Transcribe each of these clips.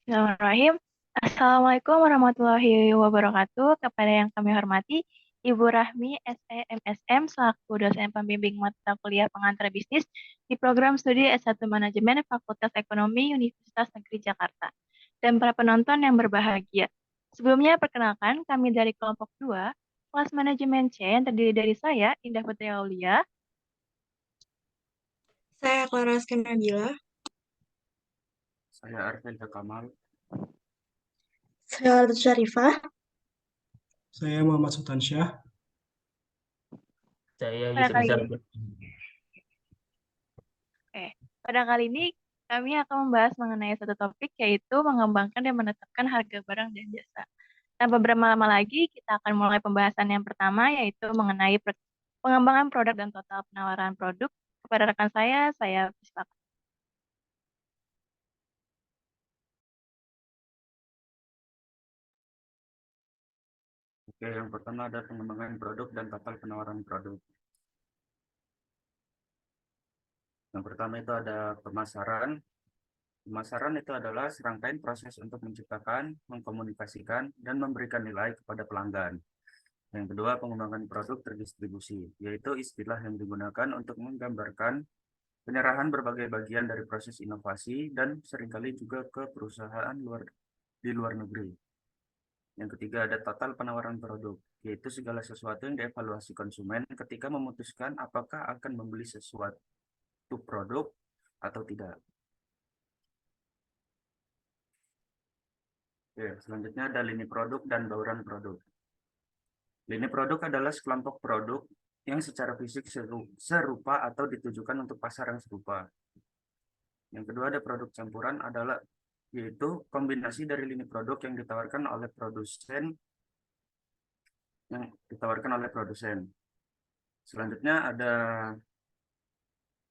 Bismillahirrahmanirrahim. Assalamualaikum warahmatullahi wabarakatuh. Kepada yang kami hormati, Ibu Rahmi SEMSM selaku dosen pembimbing mata kuliah pengantar bisnis di program studi S1 Manajemen Fakultas Ekonomi Universitas Negeri Jakarta. Dan para penonton yang berbahagia. Sebelumnya perkenalkan kami dari kelompok 2, kelas manajemen C yang terdiri dari saya, Indah Putri Aulia, Saya Clara Nabila. Saya Arvin Kamal. Saya Artu Syarifah. Saya Muhammad Sultansyah. Saya pada Yusuf kali Rizal. ini. Pada kali ini kami akan membahas mengenai satu topik yaitu mengembangkan dan menetapkan harga barang dan jasa. Tanpa berlama-lama lagi, kita akan mulai pembahasan yang pertama yaitu mengenai pengembangan produk dan total penawaran produk. Kepada rekan saya persilakan. Oke, yang pertama ada pengembangan produk dan total penawaran produk. Yang pertama itu ada pemasaran. Pemasaran itu adalah serangkaian proses untuk menciptakan, mengkomunikasikan, dan memberikan nilai kepada pelanggan. Yang kedua, pengembangan produk terdistribusi, yaitu istilah yang digunakan untuk menggambarkan penyerahan berbagai bagian dari proses inovasi dan seringkali juga ke perusahaan di luar negeri. Yang ketiga ada total penawaran produk, yaitu segala sesuatu yang dievaluasi konsumen ketika memutuskan apakah akan membeli sesuatu produk atau tidak. Oke, selanjutnya ada lini produk dan bauran produk. Lini produk adalah sekelompok produk yang secara fisik serupa atau ditujukan untuk pasar yang serupa. Yang kedua ada produk campuran yaitu kombinasi dari lini produk yang ditawarkan oleh produsen. Selanjutnya ada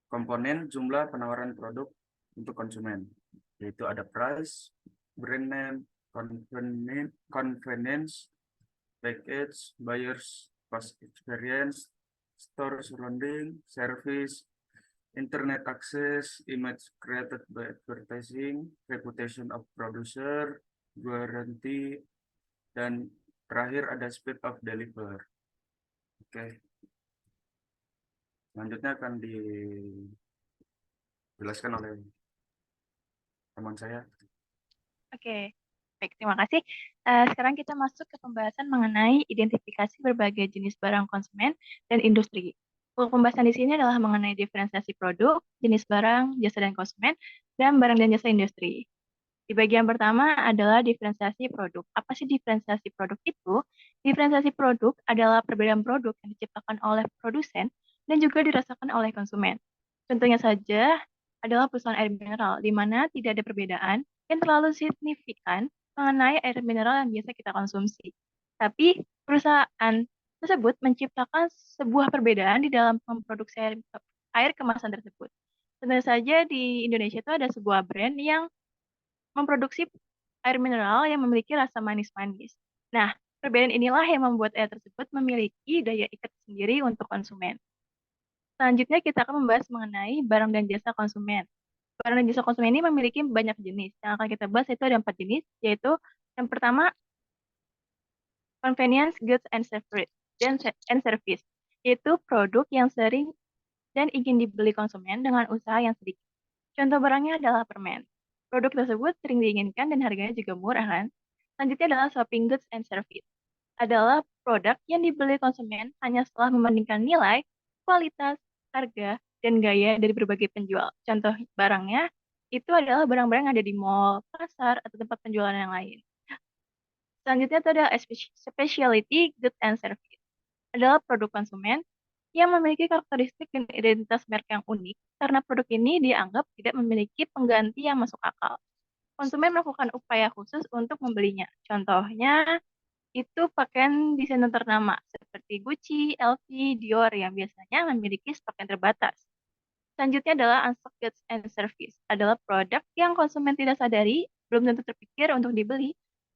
komponen jumlah penawaran produk untuk konsumen, yaitu ada price, brand name, convenience, package, buyers, cost experience, store surrounding, service, internet access, image created by advertising, reputation of producer, guarantee, dan terakhir ada speed of deliver. Oke. Selanjutnya akan dijelaskan oleh teman saya. Oke, baik, terima kasih. Sekarang kita masuk ke pembahasan mengenai identifikasi berbagai jenis barang konsumen dan industri. Untuk pembahasan di sini adalah mengenai diferensiasi produk, jenis barang, jasa dan konsumen, dan barang dan jasa industri. Di bagian pertama adalah diferensiasi produk. Apa sih diferensiasi produk itu? Diferensiasi produk adalah perbedaan produk yang diciptakan oleh produsen dan juga dirasakan oleh konsumen. Contohnya saja adalah perusahaan air mineral, di mana tidak ada perbedaan yang terlalu signifikan mengenai air mineral yang biasa kita konsumsi. Tapi perusahaan tersebut menciptakan sebuah perbedaan di dalam memproduksi air kemasan tersebut. Tentu saja di Indonesia itu ada sebuah brand yang memproduksi air mineral yang memiliki rasa manis-manis. Nah, perbedaan inilah yang membuat air tersebut memiliki daya ikat sendiri untuk konsumen. Selanjutnya kita akan membahas mengenai barang dan jasa konsumen. Barang dan jasa konsumen ini memiliki banyak jenis. Yang akan kita bahas itu ada 4 jenis, yaitu yang pertama convenience goods and service, yaitu produk yang sering dan ingin dibeli konsumen dengan usaha yang sedikit. Contoh barangnya adalah permen. Produk tersebut sering diinginkan dan harganya juga murah kan? Selanjutnya adalah shopping goods and service. Adalah produk yang dibeli konsumen hanya setelah membandingkan nilai, kualitas, harga, dan gaya dari berbagai penjual. Contoh barangnya itu adalah barang-barang yang ada di mall, pasar, atau tempat penjualan yang lain. Selanjutnya itu adalah specialty goods and service. Adalah produk konsumen yang memiliki karakteristik dan identitas merek yang unik karena produk ini dianggap tidak memiliki pengganti yang masuk akal. Konsumen melakukan upaya khusus untuk membelinya. Contohnya itu pakaian desainer ternama seperti Gucci, LV, Dior yang biasanya memiliki stok yang terbatas. Selanjutnya adalah unstocked goods and service. Adalah produk yang konsumen tidak sadari, belum tentu terpikir untuk dibeli,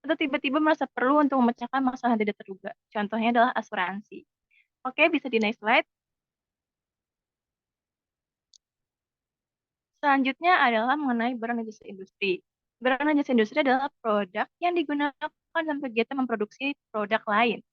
atau tiba-tiba merasa perlu untuk memecahkan masalah yang tidak terduga. Contohnya adalah asuransi. Oke, bisa di next slide. Selanjutnya adalah mengenai barang dan jasa industri. Barang dan jasa industri adalah produk yang digunakan dalam kegiatan memproduksi produk lain.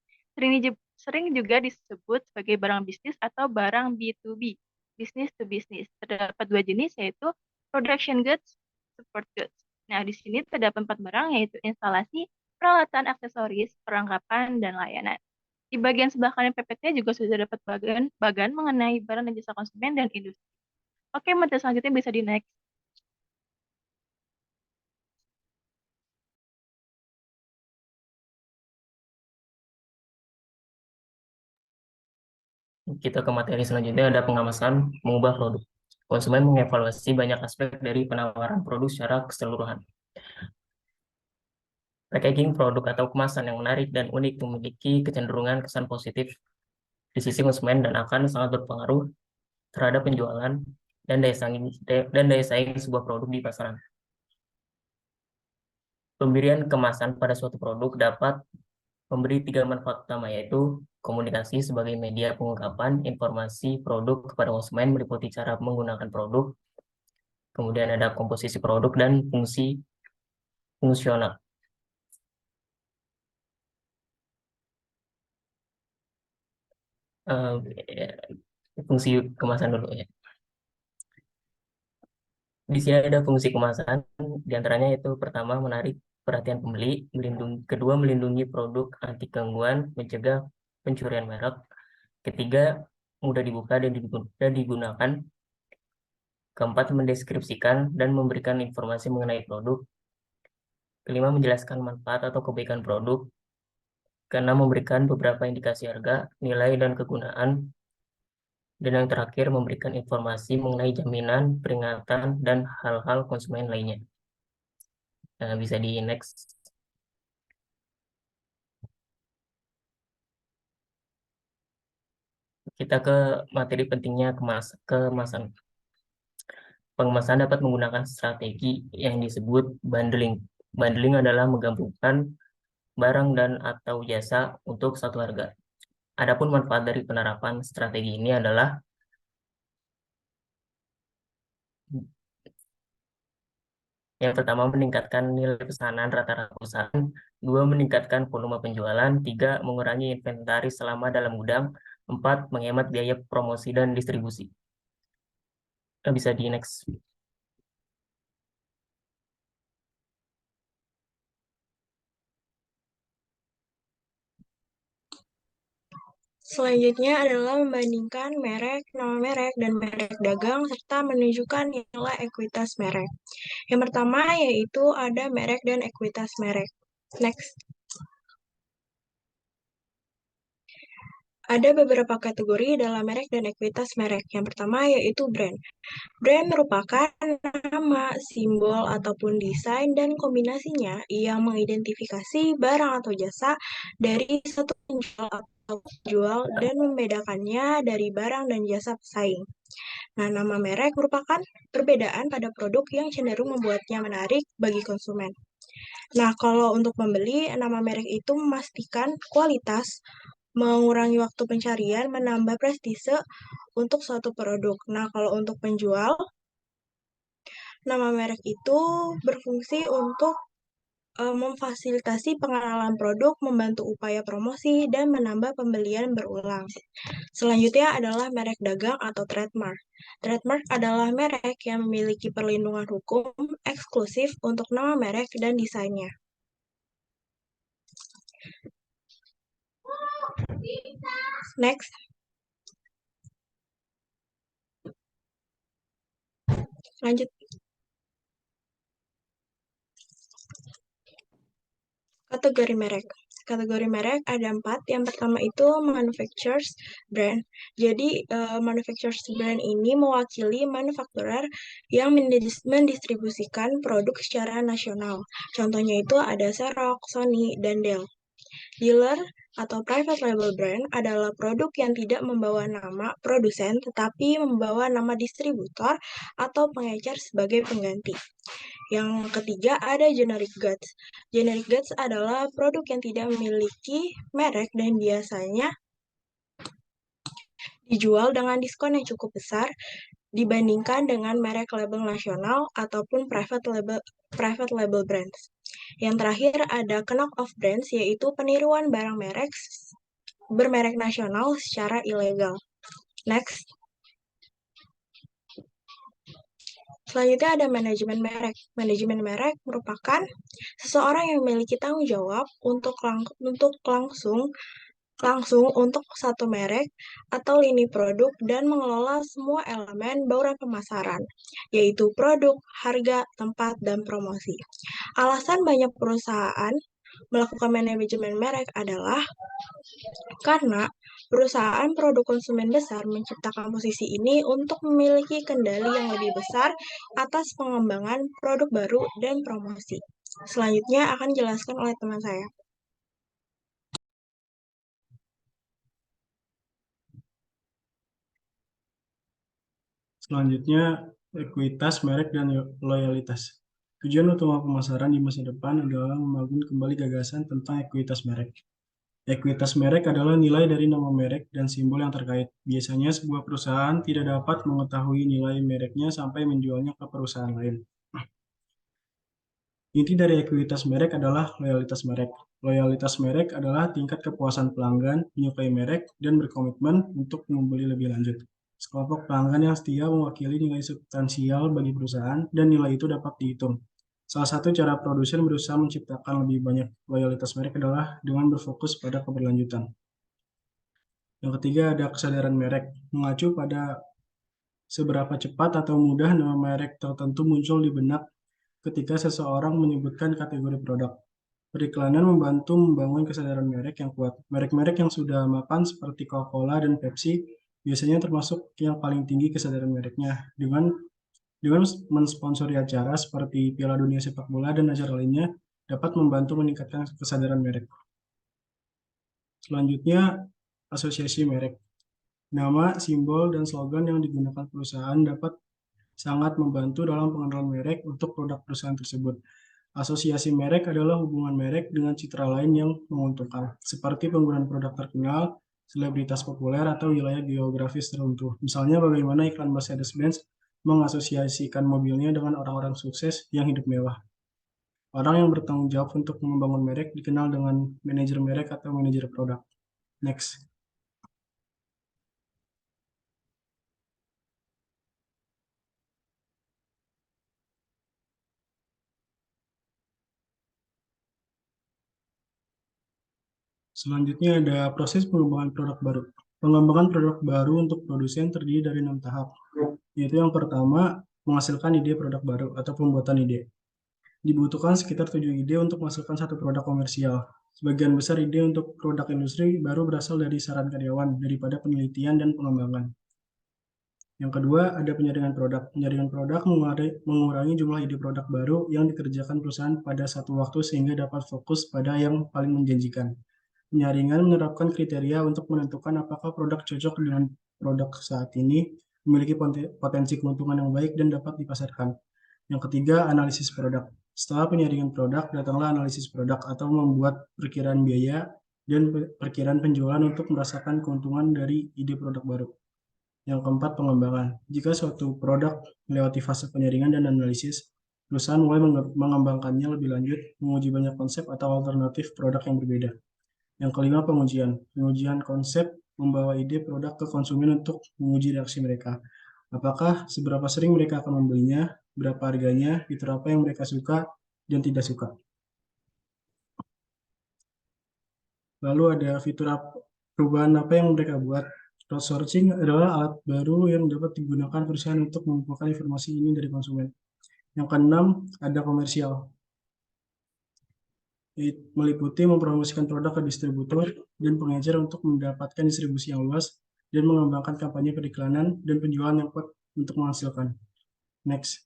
Sering juga disebut sebagai barang bisnis atau barang B2B, business to business. Terdapat dua jenis, yaitu production goods, support goods. Nah, di sini terdapat 4 barang, yaitu instalasi, peralatan, aksesoris, perlengkapan, dan layanan. Di bagian sebelah kanan PPT juga sudah dapat bagan mengenai barang dan jasa konsumen dan industri. Oke, materi selanjutnya bisa di next. Kita ke materi selanjutnya, ada pengemasan mengubah produk. Konsumen mengevaluasi banyak aspek dari penawaran produk secara keseluruhan. Packaging produk atau kemasan yang menarik dan unik memiliki kecenderungan kesan positif di sisi konsumen dan akan sangat berpengaruh terhadap penjualan dan daya saing sebuah produk di pasaran. Pemberian kemasan pada suatu produk dapat memberi 3 manfaat utama, yaitu komunikasi sebagai media pengungkapan informasi produk kepada konsumen meliputi cara menggunakan produk, kemudian ada komposisi produk dan fungsi fungsional. Fungsi kemasan dulu ya. Di sini ada fungsi kemasan, diantaranya itu pertama menarik perhatian pembeli, kedua melindungi produk anti gangguan, mencegah pencurian merek, ketiga mudah dibuka dan digunakan, keempat mendeskripsikan dan memberikan informasi mengenai produk, kelima menjelaskan manfaat atau kebaikan produk, keenam memberikan beberapa indikasi harga, nilai dan kegunaan, dan yang terakhir memberikan informasi mengenai jaminan, peringatan, dan hal-hal konsumen lainnya. Nah, bisa di next. Kita ke materi pentingnya kemasan. Pengemasan dapat menggunakan strategi yang disebut bundling. Bundling adalah menggabungkan barang dan atau jasa untuk satu harga. Adapun manfaat dari penerapan strategi ini adalah yang pertama, meningkatkan nilai pesanan rata-rata perusahaan. Dua, meningkatkan volume penjualan. Tiga, mengurangi inventaris selama dalam gudang. Empat, menghemat biaya promosi dan distribusi. Bisa di next. Selanjutnya adalah membandingkan merek, nama merek, dan merek dagang, serta menunjukkan nilai ekuitas merek. Yang pertama yaitu ada merek dan ekuitas merek. Next. Ada beberapa kategori dalam merek dan ekuitas merek. Yang pertama yaitu brand. Brand merupakan nama, simbol, ataupun desain dan kombinasinya yang mengidentifikasi barang atau jasa dari satu penjual atau penjual dan membedakannya dari barang dan jasa pesaing. Nah, nama merek merupakan perbedaan pada produk yang cenderung membuatnya menarik bagi konsumen. Nah, kalau untuk membeli, nama merek itu memastikan kualitas, mengurangi waktu pencarian, menambah prestise untuk suatu produk. Nah, kalau untuk penjual, nama merek itu berfungsi untuk memfasilitasi pengenalan produk, membantu upaya promosi, dan menambah pembelian berulang. Selanjutnya adalah merek dagang atau trademark. Trademark adalah merek yang memiliki perlindungan hukum eksklusif untuk nama merek dan desainnya. Next. Lanjut. Kategori merek. Kategori merek ada 4. Yang pertama itu manufacturers brand. Jadi manufacturers brand ini mewakili manufakturer yang mendistribusikan produk secara nasional. Contohnya itu ada Xerox, Sony, dan Dell. Dealer atau private label brand adalah produk yang tidak membawa nama produsen tetapi membawa nama distributor atau pengecer sebagai pengganti. Yang ketiga ada generic goods. Generic goods adalah produk yang tidak memiliki merek dan biasanya dijual dengan diskon yang cukup besar dibandingkan dengan merek label nasional ataupun private label brands. Yang terakhir ada knock off brands, yaitu peniruan barang bermerek nasional secara ilegal. Next. Selanjutnya ada manajemen merek. Manajemen merek merupakan seseorang yang memiliki tanggung jawab untuk langsung untuk satu merek atau lini produk dan mengelola semua elemen bauran pemasaran, yaitu produk, harga, tempat, dan promosi. Alasan banyak perusahaan melakukan manajemen merek adalah karena perusahaan produk konsumen besar menciptakan posisi ini untuk memiliki kendali yang lebih besar atas pengembangan produk baru dan promosi. Selanjutnya akan dijelaskan oleh teman saya. Selanjutnya, ekuitas merek dan loyalitas. Tujuan utama pemasaran di masa depan adalah membangun kembali gagasan tentang ekuitas merek. Ekuitas merek adalah nilai dari nama merek dan simbol yang terkait. Biasanya sebuah perusahaan tidak dapat mengetahui nilai mereknya sampai menjualnya ke perusahaan lain. Inti dari ekuitas merek adalah loyalitas merek. Loyalitas merek adalah tingkat kepuasan pelanggan menyukai merek dan berkomitmen untuk membeli lebih lanjut. Sekelompok pelanggan yang setia mewakili nilai substansial bagi perusahaan dan nilai itu dapat dihitung. Salah satu cara produsen berusaha menciptakan lebih banyak loyalitas merek adalah dengan berfokus pada keberlanjutan. Yang ketiga ada kesadaran merek, mengacu pada seberapa cepat atau mudah nama merek tertentu muncul di benak ketika seseorang menyebutkan kategori produk. Periklanan membantu membangun kesadaran merek yang kuat. Merek-merek yang sudah mapan seperti Coca-Cola dan Pepsi biasanya termasuk yang paling tinggi kesadaran mereknya. Dengan mensponsori acara seperti Piala Dunia Sepak Bola dan acara lainnya dapat membantu meningkatkan kesadaran merek. Selanjutnya, asosiasi merek. Nama, simbol, dan slogan yang digunakan perusahaan dapat sangat membantu dalam pengenalan merek untuk produk perusahaan tersebut. Asosiasi merek adalah hubungan merek dengan citra lain yang menguntungkan, seperti penggunaan produk terkenal, selebritas populer, atau wilayah geografis tertentu. Misalnya bagaimana iklan Mercedes-Benz mengasosiasikan mobilnya dengan orang-orang sukses yang hidup mewah. Orang yang bertanggung jawab untuk membangun merek dikenal dengan manajer merek atau manajer produk. Next. Selanjutnya ada proses pengembangan produk baru. Pengembangan produk baru untuk produsen terdiri dari 6 tahap, yaitu yang pertama, menghasilkan ide produk baru atau pembuatan ide. Dibutuhkan sekitar 7 ide untuk menghasilkan satu produk komersial. Sebagian besar ide untuk produk industri baru berasal dari saran karyawan daripada penelitian dan pengembangan. Yang kedua, ada penyaringan produk. Penyaringan produk mengurangi jumlah ide produk baru yang dikerjakan perusahaan pada satu waktu sehingga dapat fokus pada yang paling menjanjikan. Penyaringan menerapkan kriteria untuk menentukan apakah produk cocok dengan produk saat ini, memiliki potensi keuntungan yang baik dan dapat dipasarkan. Yang ketiga, analisis produk. Setelah penyaringan produk, datanglah analisis produk atau membuat perkiraan biaya dan perkiraan penjualan untuk merasakan keuntungan dari ide produk baru. Yang keempat, pengembangan. Jika suatu produk melewati fase penyaringan dan analisis, perusahaan mulai mengembangkannya lebih lanjut, menguji banyak konsep atau alternatif produk yang berbeda. Yang kelima, pengujian. Pengujian konsep membawa ide produk ke konsumen untuk menguji reaksi mereka. Apakah seberapa sering mereka akan membelinya, berapa harganya, fitur apa yang mereka suka dan tidak suka. Lalu ada fitur perubahan apa yang mereka buat. Crowdsourcing adalah alat baru yang dapat digunakan perusahaan untuk mengumpulkan informasi ini dari konsumen. Yang keenam, ada komersial. Meliputi mempromosikan produk ke distributor dan pengecer untuk mendapatkan distribusi yang luas dan mengembangkan kampanye periklanan dan penjualan yang kuat untuk menghasilkan. Next.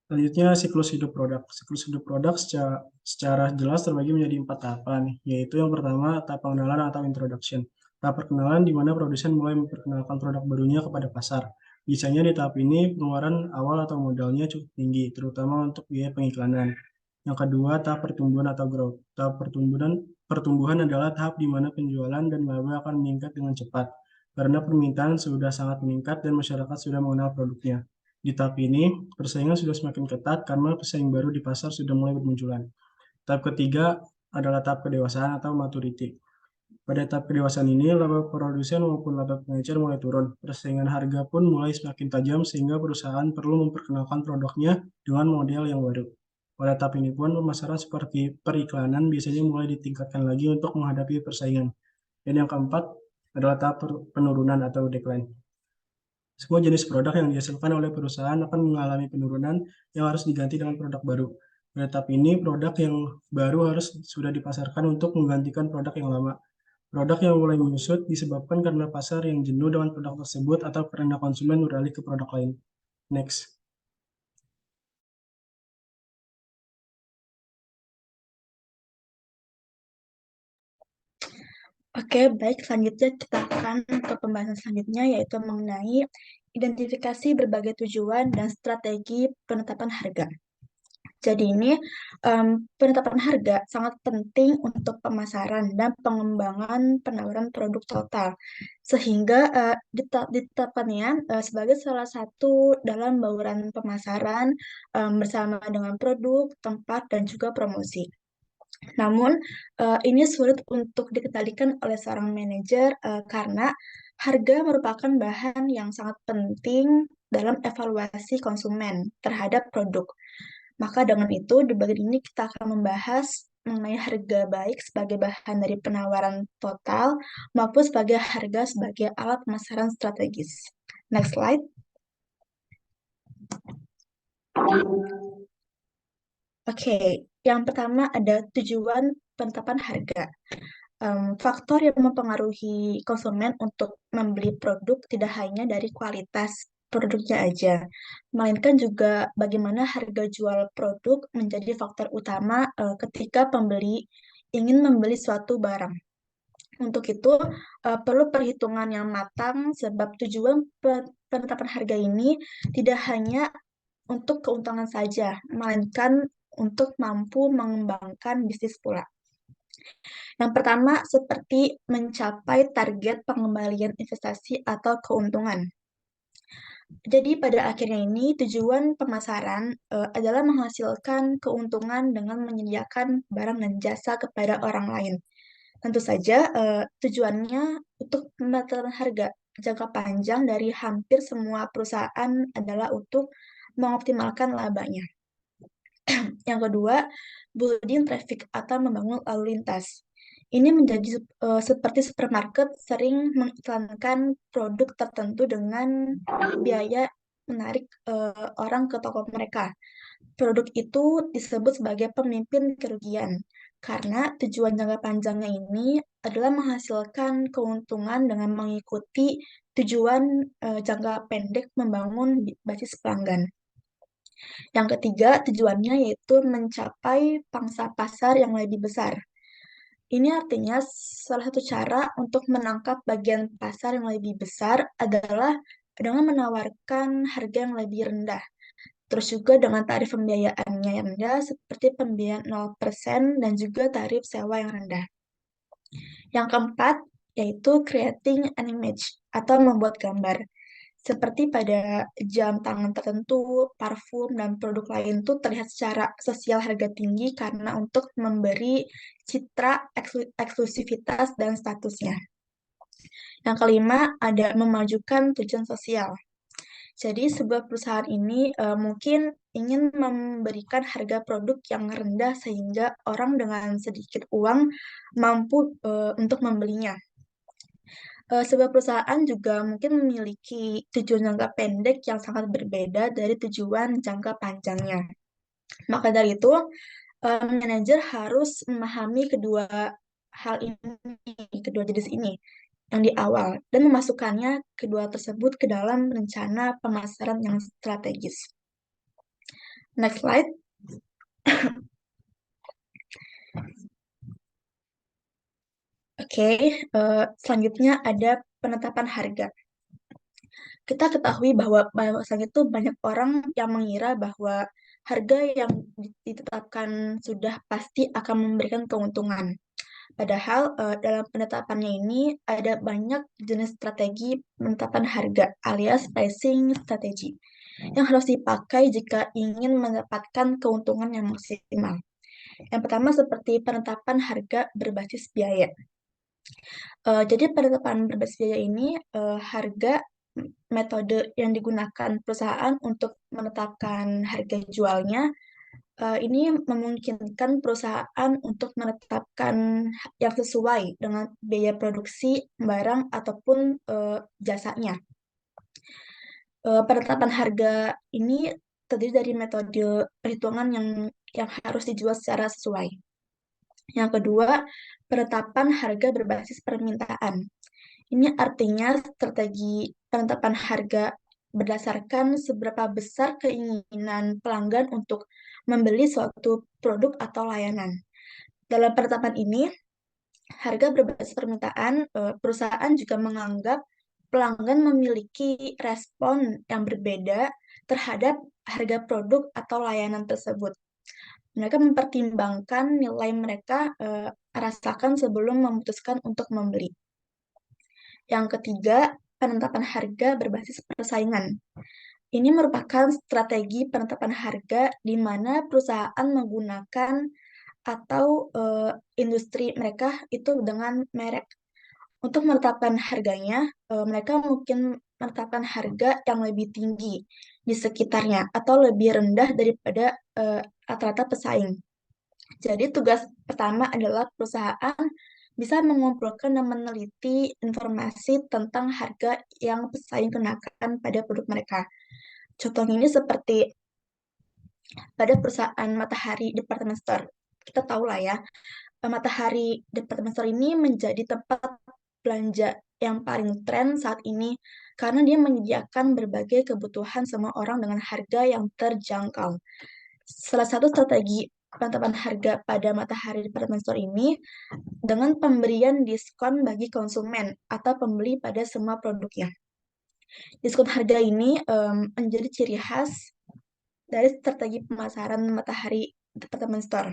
Selanjutnya, siklus hidup produk. Siklus hidup produk secara jelas terbagi menjadi 4 tahapan, yaitu yang pertama, tahap pengenalan atau introduction. Tahap perkenalan di mana produsen mulai memperkenalkan produk barunya kepada pasar. Biasanya di tahap ini pengeluaran awal atau modalnya cukup tinggi, terutama untuk biaya pengiklanan. Yang kedua, tahap pertumbuhan atau growth. Tahap pertumbuhan adalah tahap di mana penjualan dan laba akan meningkat dengan cepat, karena permintaan sudah sangat meningkat dan masyarakat sudah mengenal produknya. Di tahap ini, persaingan sudah semakin ketat karena pesaing baru di pasar sudah mulai bermunculan. Tahap ketiga adalah tahap kedewasaan atau maturity. Pada tahap kedewasaan ini, laba produsen maupun laba pengecer mulai turun. Persaingan harga pun mulai semakin tajam sehingga perusahaan perlu memperkenalkan produknya dengan model yang baru. Pada tahap ini pun, pemasaran seperti periklanan biasanya mulai ditingkatkan lagi untuk menghadapi persaingan. Dan yang keempat adalah tahap penurunan atau decline. Semua jenis produk yang dihasilkan oleh perusahaan akan mengalami penurunan yang harus diganti dengan produk baru. Pada tahap ini, produk yang baru harus sudah dipasarkan untuk menggantikan produk yang lama. Produk yang mulai menyusut disebabkan karena pasar yang jenuh dengan produk tersebut atau karena konsumen beralih ke produk lain. Next. Oke, baik. Selanjutnya kita akan ke pembahasan selanjutnya, yaitu mengenai identifikasi berbagai tujuan dan strategi penetapan harga. Jadi ini penetapan harga sangat penting untuk pemasaran dan pengembangan penawaran produk total, sehingga ditetapkannya sebagai salah satu dalam bauran pemasaran bersama dengan produk, tempat, dan juga promosi. Namun, ini sulit untuk dikendalikan oleh seorang manajer karena harga merupakan bahan yang sangat penting dalam evaluasi konsumen terhadap produk. Maka dengan itu, di bagian ini kita akan membahas mengenai harga baik sebagai bahan dari penawaran total maupun sebagai harga sebagai alat pemasaran strategis. Next slide. Oke, yang pertama ada tujuan penetapan harga. Faktor yang mempengaruhi konsumen untuk membeli produk tidak hanya dari kualitas produknya aja, melainkan juga bagaimana harga jual produk menjadi faktor utama ketika pembeli ingin membeli suatu barang. Untuk itu, perlu perhitungan yang matang sebab tujuan penetapan harga ini tidak hanya untuk keuntungan saja, melainkan untuk mampu mengembangkan bisnis pula. Yang pertama, seperti mencapai target pengembalian investasi atau keuntungan. Jadi pada akhirnya ini tujuan pemasaran adalah menghasilkan keuntungan dengan menyediakan barang dan jasa kepada orang lain. Tentu saja tujuannya untuk penetapan harga jangka panjang dari hampir semua perusahaan adalah untuk mengoptimalkan labanya. Yang kedua, building traffic atau membangun lalu lintas. Ini menjadi seperti supermarket sering mengiklankan produk tertentu dengan biaya menarik orang ke toko mereka. Produk itu disebut sebagai pemimpin kerugian karena tujuan jangka panjangnya ini adalah menghasilkan keuntungan dengan mengikuti tujuan jangka pendek membangun basis pelanggan. Yang ketiga, tujuannya yaitu mencapai pangsa pasar yang lebih besar. Ini artinya salah satu cara untuk menangkap bagian pasar yang lebih besar adalah dengan menawarkan harga yang lebih rendah. Terus juga dengan tarif pembiayaannya yang rendah seperti pembiayaan 0% dan juga tarif sewa yang rendah. Yang keempat, yaitu creating an image atau membuat gambar. Seperti pada jam tangan tertentu, parfum, dan produk lain itu terlihat secara sosial harga tinggi karena untuk memberi citra eksklusivitas dan statusnya. Yang kelima, ada memajukan tujuan sosial. Jadi sebuah perusahaan ini mungkin ingin memberikan harga produk yang rendah sehingga orang dengan sedikit uang mampu untuk membelinya. Sebuah perusahaan juga mungkin memiliki tujuan jangka pendek yang sangat berbeda dari tujuan jangka panjangnya. Maka dari itu, manajer harus memahami kedua hal ini, kedua jenis ini yang di awal, dan memasukkannya kedua tersebut ke dalam rencana pemasaran yang strategis. Next slide. Oke, selanjutnya ada penetapan harga. kita ketahui bahwa bahwasanya itu banyak orang yang mengira bahwa harga yang ditetapkan sudah pasti akan memberikan keuntungan. Padahal dalam penetapannya ini ada banyak jenis strategi penetapan harga alias pricing strategi yang harus dipakai jika ingin mendapatkan keuntungan yang maksimal. Yang pertama seperti penetapan harga berbasis biaya. Jadi penetapan berbasis biaya ini harga metode yang digunakan perusahaan untuk menetapkan harga jualnya ini memungkinkan perusahaan untuk menetapkan yang sesuai dengan biaya produksi barang ataupun jasanya. Penetapan harga ini terdiri dari metode perhitungan yang harus dijual secara sesuai. Yang kedua, penetapan harga berbasis permintaan. Ini artinya strategi penetapan harga berdasarkan seberapa besar keinginan pelanggan untuk membeli suatu produk atau layanan. Dalam penetapan ini, harga berbasis permintaan, perusahaan juga menganggap pelanggan memiliki respon yang berbeda terhadap harga produk atau layanan tersebut. Mereka mempertimbangkan nilai mereka rasakan sebelum memutuskan untuk membeli. Yang ketiga, penetapan harga berbasis persaingan. Ini merupakan strategi penetapan harga di mana perusahaan menggunakan atau industri mereka itu dengan merek. Untuk menetapkan harganya, mereka mungkin menetapkan harga yang lebih tinggi di sekitarnya atau lebih rendah daripada rata-rata pesaing. Jadi tugas pertama adalah perusahaan bisa mengumpulkan dan meneliti informasi tentang harga yang pesaing kenakan pada produk mereka. Contohnya ini seperti pada perusahaan Matahari Department Store. Kita tahu lah ya, Matahari Department Store ini menjadi tempat belanja yang paling tren saat ini karena dia menyediakan berbagai kebutuhan semua orang dengan harga yang terjangkau. Salah satu strategi penetapan harga pada Matahari Department Store ini dengan pemberian diskon bagi konsumen atau pembeli pada semua produknya. Diskon harga ini menjadi ciri khas dari strategi pemasaran Matahari Department Store,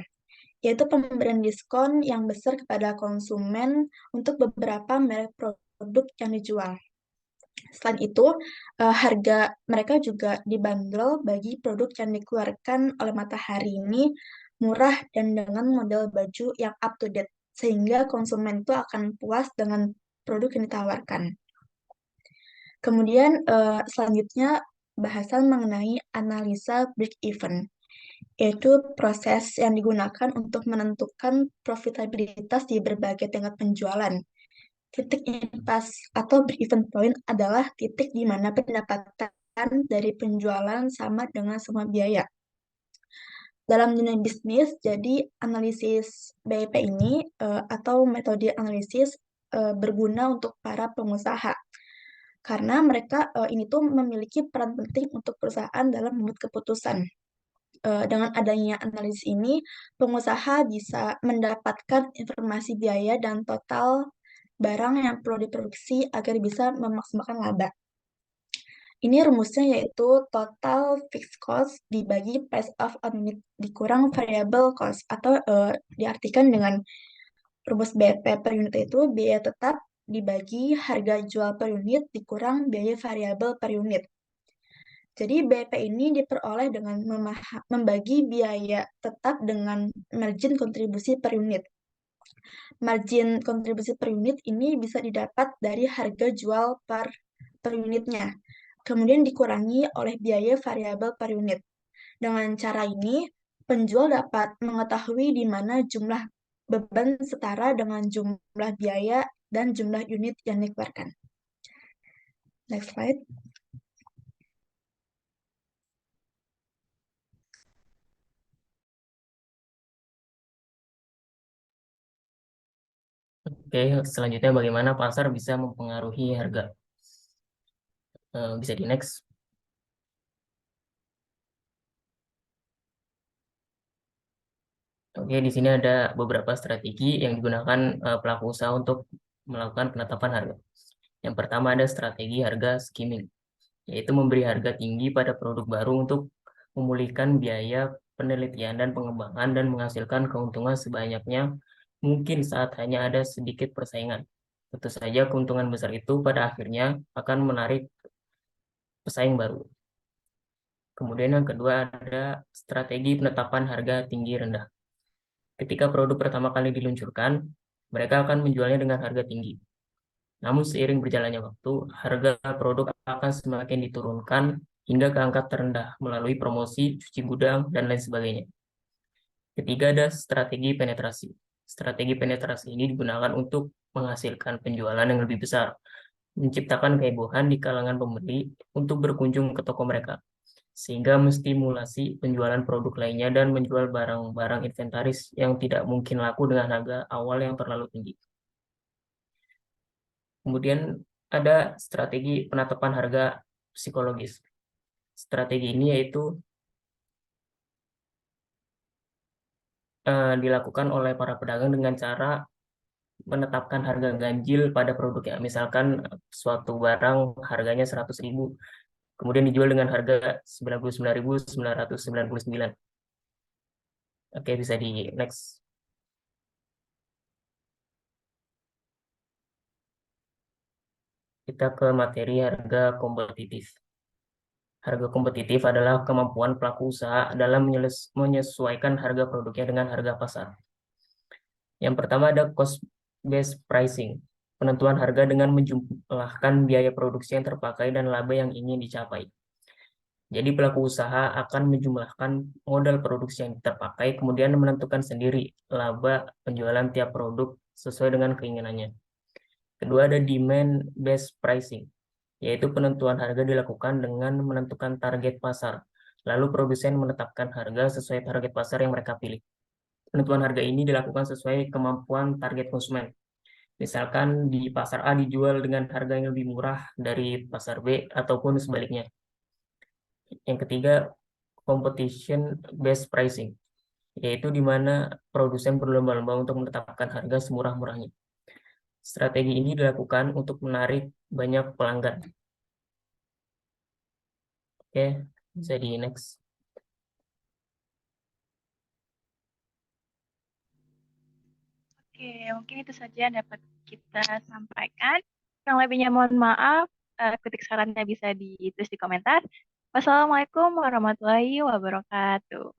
yaitu pemberian diskon yang besar kepada konsumen untuk beberapa merek produk yang dijual. Selain itu, harga mereka juga dibanderol bagi produk yang dikeluarkan oleh Matahari ini murah dan dengan model baju yang up to date, sehingga konsumen itu akan puas dengan produk yang ditawarkan. Kemudian selanjutnya bahasan mengenai analisa break-even, yaitu proses yang digunakan untuk menentukan profitabilitas di berbagai tingkat penjualan. Titik impas atau break-even point adalah titik di mana pendapatan dari penjualan sama dengan semua biaya. Dalam dunia bisnis, jadi analisis BIP ini atau metode analisis berguna untuk para pengusaha. Karena mereka ini tuh memiliki peran penting untuk perusahaan dalam membuat keputusan. Dengan adanya analisis ini, pengusaha bisa mendapatkan informasi biaya dan total barang yang perlu diproduksi agar bisa memaksimalkan laba. Ini rumusnya yaitu total fixed cost dibagi price of a unit dikurang variable cost atau diartikan dengan rumus BP per unit itu biaya tetap dibagi harga jual per unit dikurang biaya variabel per unit. Jadi BP ini diperoleh dengan membagi biaya tetap dengan margin kontribusi per unit. Margin kontribusi per unit ini bisa didapat dari harga jual per unitnya, kemudian dikurangi oleh biaya variabel per unit. Dengan cara ini, penjual dapat mengetahui di mana jumlah beban setara dengan jumlah biaya dan jumlah unit yang dikeluarkan. Next slide. Oke, selanjutnya bagaimana pasar bisa mempengaruhi harga? Bisa di next. Oke, di sini ada beberapa strategi yang digunakan pelaku usaha untuk melakukan penetapan harga. Yang pertama ada strategi harga skimming. yaitu memberi harga tinggi pada produk baru untuk memulihkan biaya penelitian dan pengembangan dan menghasilkan keuntungan sebanyaknya mungkin saat hanya ada sedikit persaingan. Tentu saja keuntungan besar itu pada akhirnya akan menarik pesaing baru. Kemudian yang kedua ada strategi penetapan harga tinggi rendah. Ketika produk pertama kali diluncurkan, mereka akan menjualnya dengan harga tinggi. Namun seiring berjalannya waktu, harga produk akan semakin diturunkan hingga ke angka terendah melalui promosi, cuci gudang, dan lain sebagainya. Ketiga ada strategi penetrasi. Strategi penetrasi ini digunakan untuk menghasilkan penjualan yang lebih besar, menciptakan kehebohan di kalangan pembeli untuk berkunjung ke toko mereka, sehingga menstimulasi penjualan produk lainnya dan menjual barang-barang inventaris yang tidak mungkin laku dengan harga awal yang terlalu tinggi. Kemudian ada strategi penetapan harga psikologis. Strategi ini yaitu dilakukan oleh para pedagang dengan cara menetapkan harga ganjil pada produknya. Misalkan suatu barang harganya 100.000, kemudian dijual dengan harga 99.999. Oke, bisa di next. Kita ke materi harga kompetitif. Harga kompetitif adalah kemampuan pelaku usaha dalam menyesuaikan harga produknya dengan harga pasar. Yang pertama ada cost-based pricing, penentuan harga dengan menjumlahkan biaya produksi yang terpakai dan laba yang ingin dicapai. Jadi pelaku usaha akan menjumlahkan modal produksi yang terpakai, kemudian menentukan sendiri laba penjualan tiap produk sesuai dengan keinginannya. Kedua ada demand-based pricing, yaitu penentuan harga dilakukan dengan menentukan target pasar. Lalu produsen menetapkan harga sesuai target pasar yang mereka pilih. Penentuan harga ini dilakukan sesuai kemampuan target konsumen. Misalkan di pasar A dijual dengan harga yang lebih murah dari pasar B ataupun sebaliknya. Yang ketiga, competition-based pricing, yaitu di mana produsen berlomba-lomba untuk menetapkan harga semurah-murahnya. Strategi ini dilakukan untuk menarik banyak pelanggan. Oke, bisa di next. Oke, mungkin itu saja yang dapat kita sampaikan. Kurang lebihnya mohon maaf. Kritik sarannya bisa ditulis di komentar. Wassalamualaikum warahmatullahi wabarakatuh.